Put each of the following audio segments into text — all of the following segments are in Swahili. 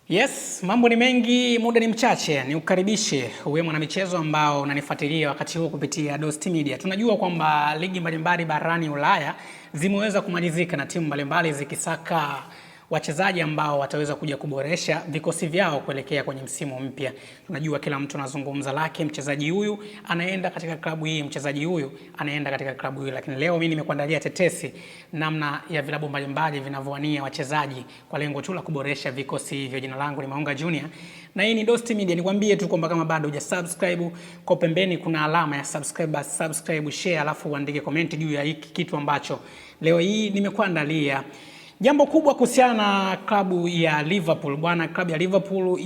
Yes, mambo ni mengi, muda ni mchache. Ni ukaribishe uwe mwanamichezo ambao unanifuatilia wakati huu kupitia Dost Media. Tunajua kwamba ligi mbalimbali barani Ulaya zimeweza kumalizika na timu mbalimbali zikisaka wachezaji ambao wataweza kuja kuboresha vikosi vyao kuelekea kwenye msimu mpya. Tunajua kila mtu anazungumza lake, mchezaji huyu anaenda katika klabu hii, mchezaji huyu anaenda katika klabu hii, lakini leo mimi nimekuandalia tetesi namna ya vilabu mbalimbali vinavyowania wachezaji kwa lengo tu la kuboresha vikosi hivyo. Jina langu ni Maunga Junior na hii ni Dost Media. Nikwambie tu kwamba kama bado hujasubscribe, kwa pembeni kuna alama ya subscribe, subscribe, share, alafu uandike comment juu ya hiki kitu ambacho leo hii nimekuandalia. Jambo kubwa kuhusiana na klabu ya Liverpool. Bwana, klabu ya Liverpool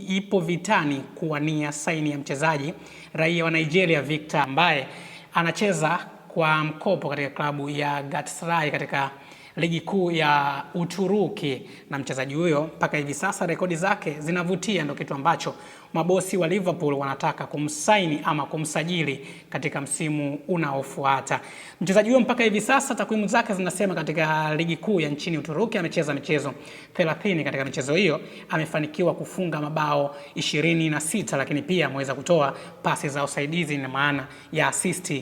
ipo vitani kuwania saini ya mchezaji raia wa Nigeria Victor, ambaye anacheza kwa mkopo katika klabu ya Galatasaray katika ligi kuu ya Uturuki, na mchezaji huyo mpaka hivi sasa rekodi zake zinavutia, ndio kitu ambacho mabosi wa Liverpool wanataka kumsaini ama kumsajili katika msimu unaofuata. Mchezaji huyo mpaka hivi sasa takwimu zake zinasema katika ligi kuu ya nchini Uturuki amecheza michezo 30. Katika michezo hiyo amefanikiwa kufunga mabao 26, lakini pia ameweza kutoa pasi za usaidizi na maana ya assist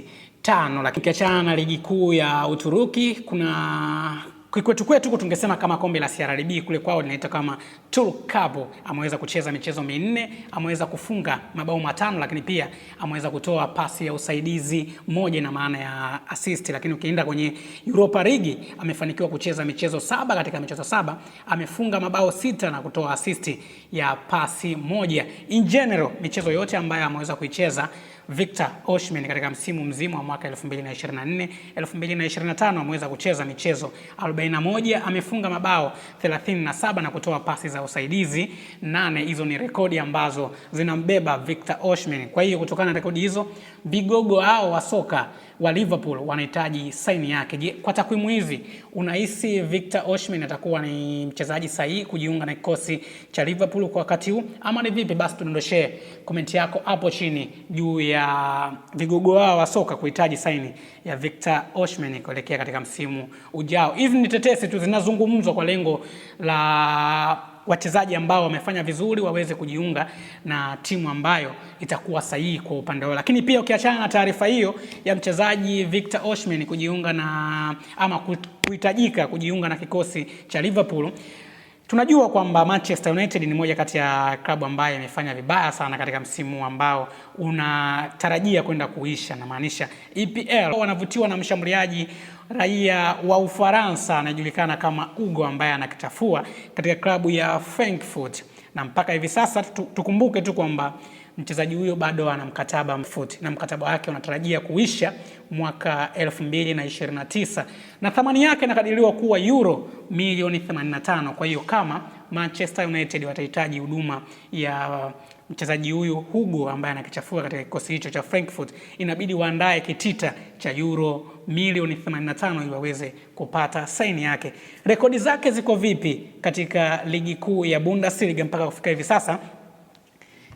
5. Lakini kiachana na ligi kuu ya Uturuki, kuna kwetu tungesema kama kombe la CRDB, kule kwao linaitwa kama Turk Cup. Ameweza kucheza michezo 4, ameweza kufunga mabao 5, lakini pia ameweza kutoa pasi ya usaidizi 1 na maana ya assist. Lakini ukienda kwenye Europa League amefanikiwa kucheza michezo 7, katika michezo 7 amefunga mabao 6 na kutoa assist ya pasi 1. In general michezo yote ambayo ameweza kuicheza Victor Osimhen katika msimu mzima wa mwaka 2024 2025 ameweza kucheza michezo 41, amefunga mabao 37 na kutoa pasi za usaidizi 8. Hizo ni rekodi ambazo zinambeba Victor Osimhen. Kwa hiyo kutokana na rekodi hizo, vigogo hao wa soka wa Liverpool wanahitaji saini yake. Je, kwa takwimu hizi unahisi Victor Osimhen atakuwa ni mchezaji sahihi kujiunga na kikosi cha Liverpool kwa wakati huu ama ni vipi? Basi tudondoshee comment yako hapo chini juu ya vigogo hao wa soka kuhitaji saini ya Victor Osimhen kuelekea katika msimu ujao. Hizi ni tetesi tu zinazungumzwa kwa lengo la wachezaji ambao wamefanya vizuri waweze kujiunga na timu ambayo itakuwa sahihi kwa upande wao. Lakini pia ukiachana na taarifa hiyo ya mchezaji Victor Osimhen kujiunga na ama kuhitajika kujiunga na kikosi cha Liverpool, tunajua kwamba Manchester United ni moja kati ya klabu ambayo imefanya vibaya sana katika msimu ambao unatarajia kwenda kuisha, na maanisha EPL. Wanavutiwa na mshambuliaji raia wa Ufaransa anajulikana kama Hugo, ambaye anakitafua katika klabu ya Frankfurt, na mpaka hivi sasa tukumbuke tu kwamba mchezaji huyo bado ana mkataba mfupi na mkataba wake unatarajia kuisha mwaka 2029 na thamani yake inakadiriwa kuwa euro milioni 85. Kwa hiyo kama Manchester United watahitaji huduma ya mchezaji huyu Hugo ambaye anakichafua katika kikosi hicho cha Frankfurt, inabidi waandae kitita cha euro milioni 85 ili waweze kupata saini yake. Rekodi zake ziko vipi katika ligi kuu ya Bundesliga mpaka kufika hivi sasa?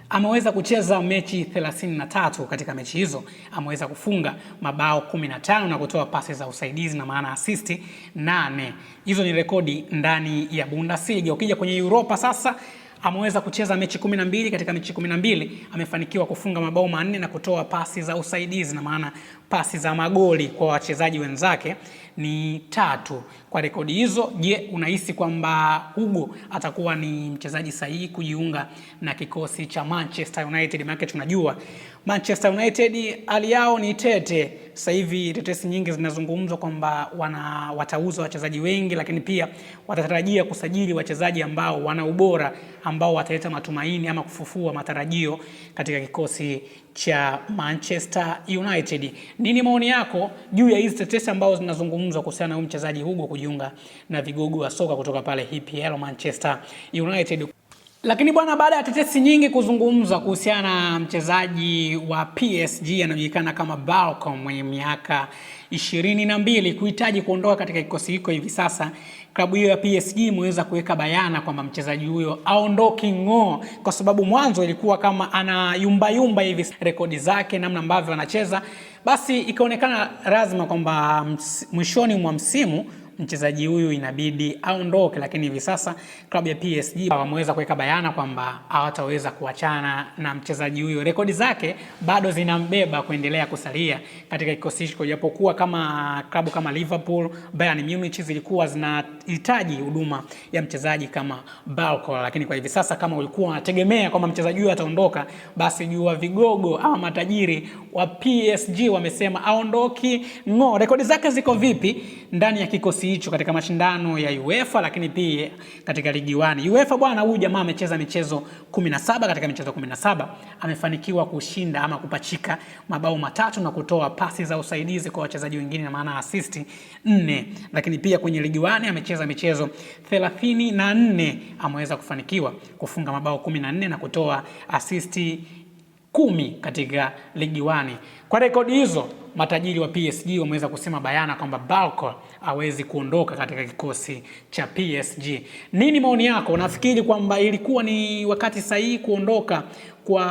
Ameweza kucheza mechi 33. Katika mechi hizo ameweza kufunga mabao 15 na kutoa pasi za usaidizi na maana assist 8. Hizo ni rekodi ndani ya Bundesliga. Ukija kwenye Europa sasa, ameweza kucheza mechi 12. Katika mechi 12 amefanikiwa kufunga mabao 4 na kutoa pasi za usaidizi na maana pasi za magoli kwa wachezaji wenzake ni 3. Kwa rekodi hizo, je, unahisi kwamba Hugo atakuwa ni mchezaji sahihi kujiunga na kikosi cha Manchester United? Maana tunajua Manchester United hali yao ni tete. Sasa hivi tetesi nyingi zinazungumzwa kwamba watauza wachezaji wengi, lakini pia watatarajia kusajili wachezaji ambao wana ubora, ambao wataleta matumaini ama kufufua matarajio katika kikosi cha Manchester United. Nini maoni yako juu ya hizi tetesi ambazo zinazungumzwa kuhusiana na mchezaji Hugo kujiunga na vigogo wa soka kutoka pale EPL Manchester United? Lakini bwana, baada ya tetesi nyingi kuzungumzwa kuhusiana na mchezaji wa PSG anajulikana kama Barcola mwenye miaka 22 kuhitaji kuondoka katika kikosi hiko, hivi sasa klabu hiyo ya PSG imeweza kuweka bayana kwamba mchezaji huyo aondoki ng'oo, kwa sababu mwanzo ilikuwa kama ana yumba hivi rekodi zake namna ambavyo anacheza, basi ikaonekana lazima kwamba mwishoni mwa msimu mchezaji huyu inabidi aondoke, lakini hivi sasa klabu ya PSG wameweza kuweka bayana kwamba hawataweza kuachana na mchezaji huyu. Rekodi zake bado zinambeba kuendelea kusalia katika kikosi hicho, japokuwa kama klabu kama Liverpool, Bayern Munich zilikuwa zinahitaji huduma ya mchezaji kama Barcola, lakini kwa hivi sasa kama ulikuwa unategemea kwamba mchezaji huyu ataondoka, basi jua vigogo ama matajiri wa PSG wamesema aondoki ngo. Rekodi zake ziko vipi ndani ya kikosi hicho katika mashindano ya UEFA, lakini pia katika ligi 1 UEFA bwana, huyu jamaa amecheza michezo 17. Katika michezo 17 amefanikiwa kushinda ama kupachika mabao 3 na kutoa pasi za usaidizi kwa wachezaji wengine, na maana assist 4. Lakini pia kwenye ligi 1 amecheza michezo 34, ameweza kufanikiwa kufunga mabao 14 na kutoa assist 10 katika ligi 1. Kwa rekodi hizo, matajiri wa PSG wameweza kusema bayana kwamba Barcola hawezi kuondoka katika kikosi cha PSG. Nini maoni yako? Unafikiri kwamba ilikuwa ni wakati sahihi kuondoka kwa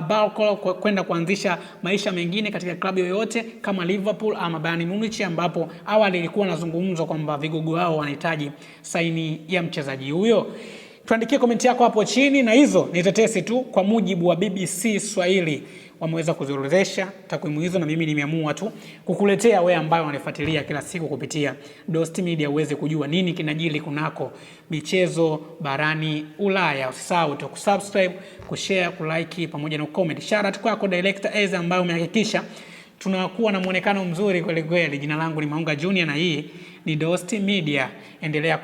Barcola kwenda kuanzisha maisha mengine katika klabu yoyote kama Liverpool ama Bayern Munich, ambapo awali ilikuwa nazungumzwa kwamba vigogo wao wanahitaji saini ya mchezaji huyo? Tuandikie komenti yako hapo chini, na hizo ni tetesi tu. Kwa mujibu wa BBC Swahili wameweza kuziorodhesha takwimu hizo, na mimi nimeamua tu kukuletea wewe ambaye unanifuatilia kila siku kupitia Dost Media uweze kujua nini kinajili kunako michezo barani Ulaya. Usisahau tu kusubscribe, kushare, kulike pamoja na comment. Shout out kwako Director Eze ambaye umehakikisha tunakuwa na muonekano mzuri kweli kweli. Jina langu ni Maunga Junior na hii ni Dost Media. Endelea